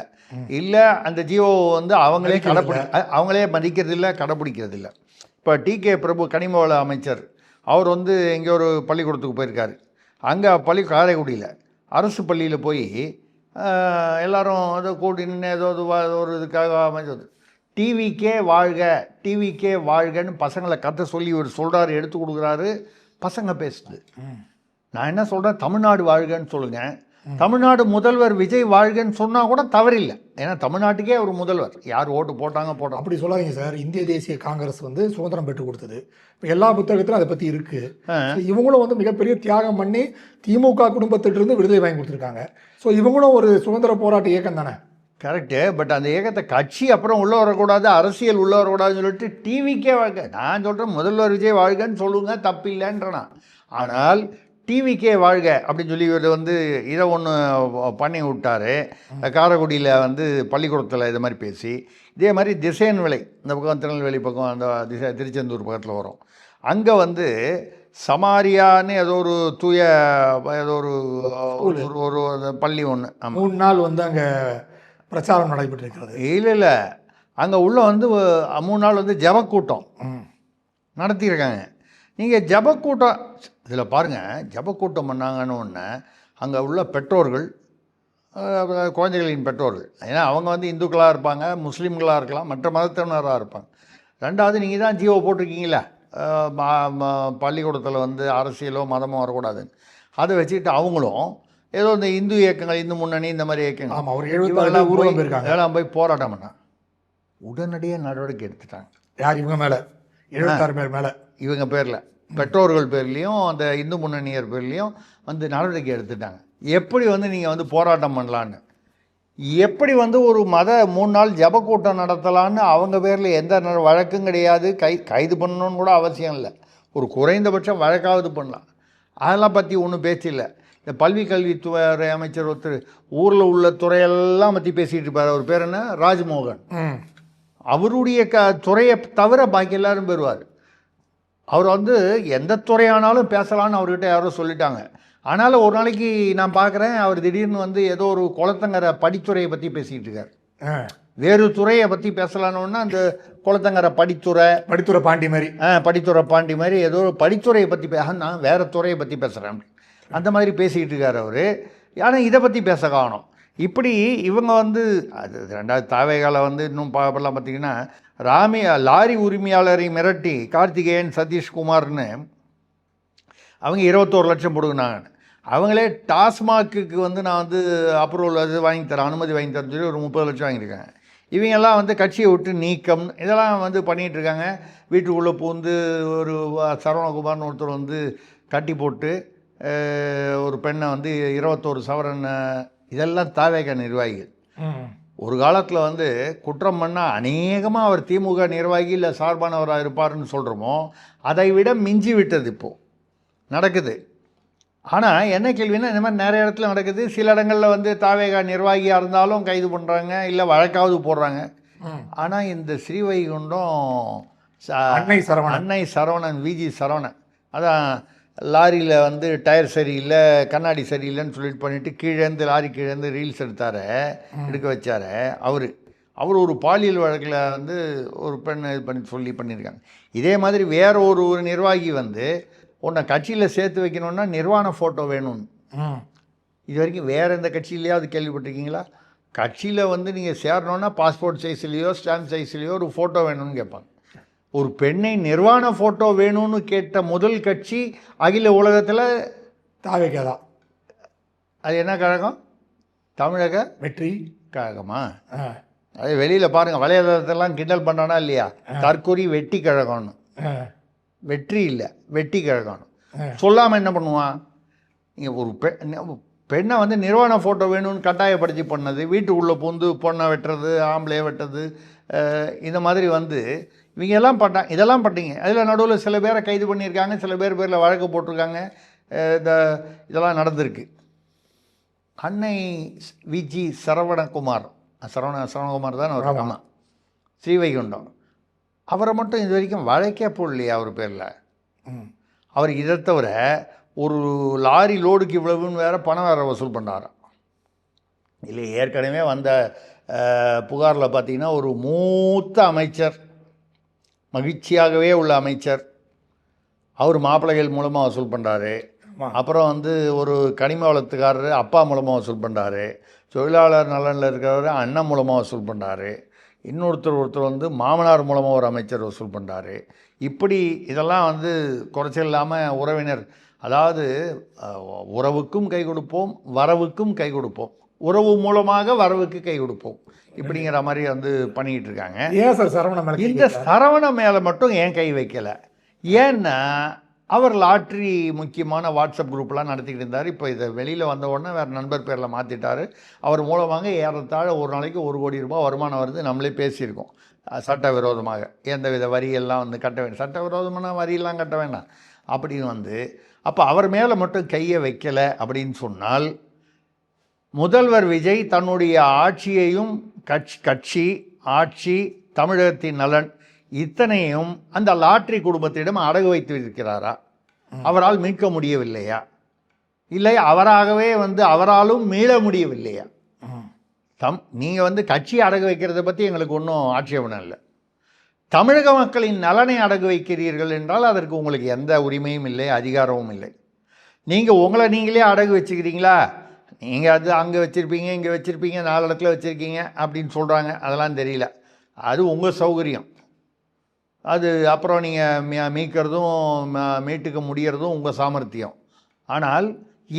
இல்லை அந்த ஜீவோ வந்து அவங்களே மதிக்கிறது இல்லை, கடைப்பிடிக்கிறது இல்லை. இப்போ டிகே பிரபு கனிமவள அமைச்சர் அவர் வந்து எங்கே ஒரு பள்ளிக்கூடத்துக்கு போயிருக்காரு. அங்கே காரைக்குடியில் அரசு பள்ளியில் போய் எல்லாரும் ஏதோ கூட்டி நின்று ஏதோ ஒரு இதுக்காக அமைச்சது டிவிக்கே வாழ்கன்னு பசங்களை கற்று சொல்லி இவர் சொல்கிறாரு, எடுத்து கொடுக்குறாரு, பசங்க பேசுது. நான் என்ன சொல்கிறேன், தமிழ்நாடு வாழ்கன்னு சொல்லுங்கள். தமிழ்நாடு முதல்வர் விஜய் வாழ்கன்னு சொன்னால் கூட தவறில்லை, ஏன்னா தமிழ்நாட்டுக்கே ஒரு முதல்வர். யார் ஓட்டு போட்டாங்க அப்படி சொல்லாதீங்க சார். இந்திய தேசிய காங்கிரஸ் வந்து சுதந்திரம் பெற்றுக் கொடுத்தது. இப்போ எல்லா புத்தகத்திலும் அதை பற்றி இருக்குது. இவங்களும் வந்து மிகப்பெரிய தியாகம் பண்ணி திமுக குடும்பத்திலிருந்து விடுதலை வாங்கி கொடுத்துருக்காங்க. ஸோ இவங்களும் ஒரு சுதந்திர போராட்ட இயக்கம் தானே? கரெக்டு. பட் அந்த இயக்கத்தை கட்சி அப்புறம் உள்ளே வரக்கூடாது, அரசியல் உள்ளே வரக்கூடாதுன்னு சொல்லிட்டு டிவிக்கே வாழ்க. நான் சொல்கிறேன் முதல்வர் விஜய் வாழ்கன்னு சொல்லுங்க, தப்பு இல்லைன்றனா. ஆனால் டிவிக்கே வாழ்க அப்படின்னு சொல்லி இவர் வந்து இதை ஒன்று பண்ணி விட்டார். காரைக்குடியில் வந்து பள்ளிக்கூடத்தில் இது மாதிரி பேசி, இதே மாதிரி திசையன் விலை இந்த பக்கம் திருநெல்வேலி பக்கம் அந்த திருச்செந்தூர் பக்கத்தில் வரும். அங்கே வந்து சமாரியான்னு ஏதோ ஒரு ஏதோ ஒரு பள்ளி ஒன்று 3 நாள் வந்து அங்கே பிரச்சாரம் நடைபெற்றிருக்கிறது. இல்லை அங்கே உள்ள வந்து 3 நாள் வந்து ஜபக்கூட்டம் நடத்தியிருக்காங்க. நீங்கள் ஜபக்கூட்டம் இதில் பாருங்கள், ஜபக்கூட்டம் பண்ணாங்கன்னு ஒன்று அங்கே உள்ள பெற்றோர்கள், குழந்தைகளின் பெற்றோர்கள், ஏன்னா அவங்க வந்து இந்துக்களாக இருப்பாங்க, முஸ்லீம்களாக இருக்கலாம், மற்ற மதத்தினராக இருப்பாங்க. ரெண்டாவது நீங்கள் தான் ஜீவோ போட்டிருக்கீங்களா பள்ளிக்கூடத்தில் வந்து அரசியலோ மதமோ வரக்கூடாதுன்னு. அதை வச்சுக்கிட்டு அவங்களும் ஏதோ இந்த இந்து இயக்கங்கள், இந்து முன்னணி, இந்த மாதிரி இயக்கங்கள் எல்லாம் போய் போராட்டம் பண்ணாங்க. உடனடியாக நடவடிக்கை எடுத்துட்டாங்க. யார்? இவங்க மேலே 76 பேர் மேலே, இவங்க பேரில், பெற்றோர்கள் பேர்லேயும் அந்த இந்து முன்னணியர் பேர்லேயும் வந்து நடவடிக்கை எடுத்துட்டாங்க. எப்படி வந்து நீங்கள் வந்து போராட்டம் பண்ணலான்னு, எப்படி வந்து ஒரு 3 நாள் ஜபக்கூட்டம் நடத்தலான்னு அவங்க பேரில் எந்த வழக்கும் கிடையாது. கைது பண்ணணும்னு கூட அவசியம் இல்லை, ஒரு குறைந்தபட்சம் வழக்காவது பண்ணலாம். அதெல்லாம் பற்றி ஒன்றும் பேச்சில்லை. இந்த கல்வித்துறை அமைச்சர் ஒருத்தர் ஊரில் உள்ள துறையெல்லாம் பற்றி பேசிகிட்டு இருப்பார். அவர் பேர் என்ன, ராஜ்மோகன். அவருடைய துறையை தவிர பாக்கி எல்லாரும் பெறுவார். அவர் வந்து எந்த துறையானாலும் பேசலான்னு அவர்கிட்ட யாரோ சொல்லிட்டாங்க. ஆனாலும் ஒரு நாளைக்கு நான் பார்க்குறேன், அவர் திடீர்னு வந்து ஏதோ ஒரு குளத்தங்கரை படித்துறையை பற்றி பேசிகிட்டு இருக்கார். வேறு துறையை பற்றி பேசலான்னு அந்த குளத்தங்கரை படித்துறை பாண்டி மாதிரி ஏதோ ஒரு படித்துறையை பற்றி நான் வேறு துறையை பற்றி பேசுகிறேன் அந்த மாதிரி பேசிக்கிட்டு இருக்கார் அவர். ஆனால் இதை பற்றி பேச காணும். இப்படி இவங்க வந்து அது 2வது தாவேகால வந்து இன்னும் பார்க்கலாம். பார்த்திங்கன்னா லாரி உரிமையாளரை மிரட்டி கார்த்திகேயன் சதீஷ்குமார்னு அவங்க 21 லட்சம் கொடுக்குனாங்க. அவங்களே டாஸ்மாக்கு வந்து நான் வந்து அப்ரூவல் அது வாங்கி தரேன், அனுமதி வாங்கி தரேன்னு சொல்லி ஒரு 30 லட்சம் வாங்கியிருக்காங்க. இவங்கெல்லாம் வந்து கட்சியை விட்டு நீக்கம் இதெல்லாம் வந்து பண்ணிகிட்ருக்காங்க. வீட்டுக்குள்ளே பூந்து ஒரு சரவணகுமார்னு ஒருத்தர் வந்து கட்டி போட்டு ஒரு பெண்ணை வந்து 21 சவரன் இதெல்லாம் தாவேக நிர்வாகிகள். ம். ஒரு காலத்தில் வந்து குற்றம் பண்ணால் அநேகமாக அவர் திமுக நிர்வாகி இல்லை சார்பானவராக இருப்பார்னு சொல்கிறோமோ அதை விட மிஞ்சி விட்டது இப்போது நடக்குது. ஆனால் என்ன கேள்வின்னா, இந்த மாதிரி நிறைய இடத்துல நடக்குது. சில இடங்களில் வந்து தாவேகா நிர்வாகியாக இருந்தாலும் கைது பண்ணுறாங்க, இல்லை வழக்காவது போடுறாங்க. ஆனால் இந்த ஸ்ரீவைகுண்டம் அன்னை சரவணன் விஜி சரவணன், அதான் லாரியில் வந்து டயர் சரியில்லை, கண்ணாடி சரியில்லைன்னு சொல்லிட்டு பண்ணிவிட்டு கீழேருந்து லாரி கீழேருந்து ரீல்ஸ் எடுக்க வச்சார். அவர் ஒரு பாலியல் வழக்கில் வந்து ஒரு பெண் இது பண்ணியிருக்காங்க. இதே மாதிரி வேற ஒரு நிர்வாகி வந்து உன்னை கட்சியில் சேர்த்து வைக்கணுன்னா நிர்வாண ஃபோட்டோ வேணும்னு. இது வரைக்கும் வேறு எந்த கட்சியிலையாவது கேள்விப்பட்டிருக்கீங்களா? கட்சியில் வந்து நீங்கள் சேரணுன்னா பாஸ்போர்ட் சைஸ்லேயோ ஸ்டாம்ப் சைஸ்லேயோ ஒரு ஃபோட்டோ வேணும்னு கேட்பாங்க. ஒரு பெண்ணை நிர்வாண ஃபோட்டோ வேணும்னு கேட்ட முதல் கட்சி அகில உலகத்தில் தாவேகா தான். அது என்ன கழகம்? தமிழக வெற்றி கழகமா? அது வெளியில் பாருங்கள், வலைதளத்தெல்லாம் கிண்டல் பண்ணானா இல்லையா? தற்கொலை வெட்டி கழகம்னு. வெற்றி இல்லை, வெட்டி கழகம்னு சொல்லாமல் என்ன பண்ணுவான்? நீங்கள் ஒரு பெண்ணை வந்து நிர்வாண ஃபோட்டோ வேணும்னு கட்டாயப்படுத்தி பண்ணது, வீட்டுக்குள்ளே பூந்து பொண்ணை வெட்டுறது, ஆம்பளையை வெட்டுறது, இந்த மாதிரி வந்து இவங்க எல்லாம் இதெல்லாம் பண்ணீங்க. அதில் நடுவில் சில பேரை கைது பண்ணியிருக்காங்க, சில பேரில் வழக்கு போட்டிருக்காங்க. இதெல்லாம் நடந்திருக்கு. அன்னை விஜி சரவணகுமார் தான் அவர். ஆமாம், ஸ்ரீவைகுண்டம். அவரை மட்டும் இது வரைக்கும் வழக்கே போடலையா அவர் பேரில்? அவர் இதை தவிர ஒரு லாரி லோடுக்கு இவ்வளவுன்னு வேறு பணம் வேறு வசூல் பண்ணார். இல்லை, ஏற்கனவே வந்த புகாரில் பார்த்தீங்கன்னா ஒரு மூத்த அமைச்சர், மகிழ்ச்சியாகவே உள்ள அமைச்சர், அவர் மாப்பிள்ளைகள் மூலமாக வசூல் பண்ணுறாரு. அப்புறம் வந்து ஒரு கனிம வளத்துக்காரர் அப்பா மூலமாக வசூல் பண்ணுறாரு. தொழிலாளர் நலனில் இருக்கிறவர் அண்ணன் மூலமாக வசூல் பண்ணுறாரு. ஒருத்தர் வந்து மாமனார் மூலமாக ஒரு அமைச்சர் வசூல் பண்ணுறாரு. இப்படி இதெல்லாம் வந்து குறைச்சல் இல்லாமல் உறவினர், அதாவது உறவுக்கும் கை கொடுப்போம், வரவுக்கும் கை கொடுப்போம், உறவு மூலமாக வரவுக்கு கை கொடுப்போம், இப்படிங்கிற மாதிரி வந்து பண்ணிக்கிட்டு இருக்காங்க. ஏன் சார் சரவணன் மேலே? இந்த சரவணன் மேலே மட்டும் ஏன் கை வைக்கலை? ஏன்னா அவர் லாட்ரி முக்கியமான வாட்ஸ்அப் குரூப்லாம் நடத்திக்கிட்டு இருந்தார். இப்போ இதை வெளியில் வந்த உடனே வேறு நண்பர் பேரில் மாற்றிட்டார். அவர் மூலமாக ஏறத்தாழ ஒரு நாளைக்கு 1 கோடி ரூபாய் வருமானம் வருது. நம்மளே பேசியிருக்கோம். சட்டவிரோதமாக எந்தவித வரியெல்லாம் வந்து கட்ட வேண்டாம், சட்டவிரோதமான வரியெல்லாம் கட்ட வேண்டாம் அப்படின்னு வந்து, அப்போ அவர் மேலே மட்டும் கையை வைக்கலை அப்படின்னு சொன்னால், முதல்வர் விஜய் தன்னுடைய ஆட்சியையும் ஆட்சி, தமிழகத்தின் நலன் இத்தனையும் அந்த லாட்ரி குடும்பத்திடம் அடகு வைத்து இருக்கிறாரா? அவரால் மீட்க முடியவில்லையா? இல்லை அவராகவே வந்து அவராலும் மீள முடியவில்லையா? நீங்கள் வந்து கட்சி அடகு வைக்கிறத பற்றி எங்களுக்கு ஒன்றும் ஆட்சேபணம் இல்லை. தமிழக மக்களின் நலனை அடகு வைக்கிறீர்கள் என்றால் அதற்கு உங்களுக்கு எந்த உரிமையும் இல்லை, அதிகாரமும் இல்லை. நீங்கள் உங்களை நீங்களே அடகு வச்சுக்கிறீங்களா? நீங்கள் அது அங்கே வச்சுருப்பீங்க, இங்கே வச்சுருப்பீங்க, 4 இடத்துல வச்சுருக்கீங்க அப்படின்னு சொல்கிறாங்க. அதெல்லாம் தெரியல. அது உங்கள் சௌகரியம். அது அப்புறம் நீங்கள் மீட்கிறதும் மீட்டுக்க முடியறதும் உங்கள் சாமர்த்தியம். ஆனால்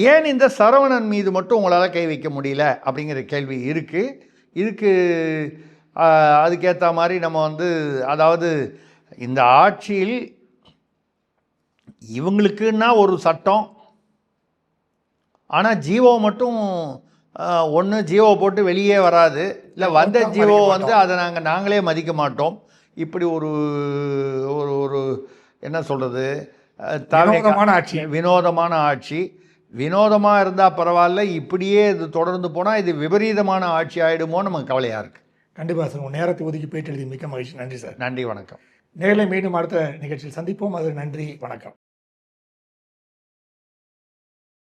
ஏன் இந்த சரவணன் மீது மட்டும் உங்களால் கை வைக்க முடியல அப்படிங்கிற கேள்வி இதுக்கு அதுக்கேற்ற மாதிரி நம்ம வந்து, அதாவது இந்த ஆட்சியில் இவங்களுக்குன்னா ஒரு சட்டம், ஆனால் ஜீவோ மட்டும் ஒன்று ஜீவோ போட்டு வெளியே வராது, இல்லை வந்த ஜீவோ வந்து அதை நாங்களே மதிக்க மாட்டோம். இப்படி ஒரு ஒரு என்ன சொல்கிறது, வினோதமான ஆட்சி. வினோதமாக இருந்தால் பரவாயில்ல, இப்படியே இது தொடர்ந்து போனால் இது விபரீதமான ஆட்சி ஆகிடுமோ நமக்கு கவலையாக இருக்குது. கண்டிப்பாக சார், உங்கள் நேரத்தை ஒதுக்கி பேட்டி எழுதி மிக்க மகிழ்ச்சி. நன்றி சார். நன்றி, வணக்கம். நேரில் மீண்டும் அடுத்த நிகழ்ச்சியில் சந்திப்போம். அது நன்றி, வணக்கம்.